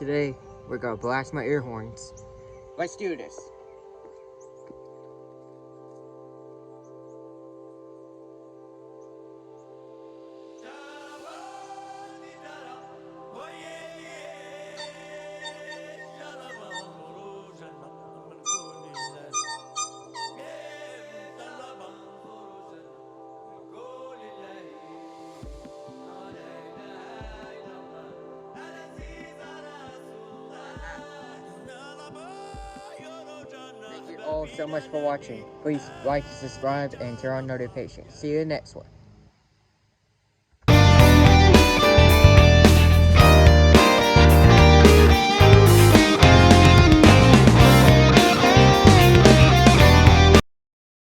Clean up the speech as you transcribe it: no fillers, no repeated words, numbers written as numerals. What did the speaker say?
today we're gonna blast my ear horns. Let's do this. Thank you all so much for watching. Please like, subscribe, and turn on notifications. See you in the next one.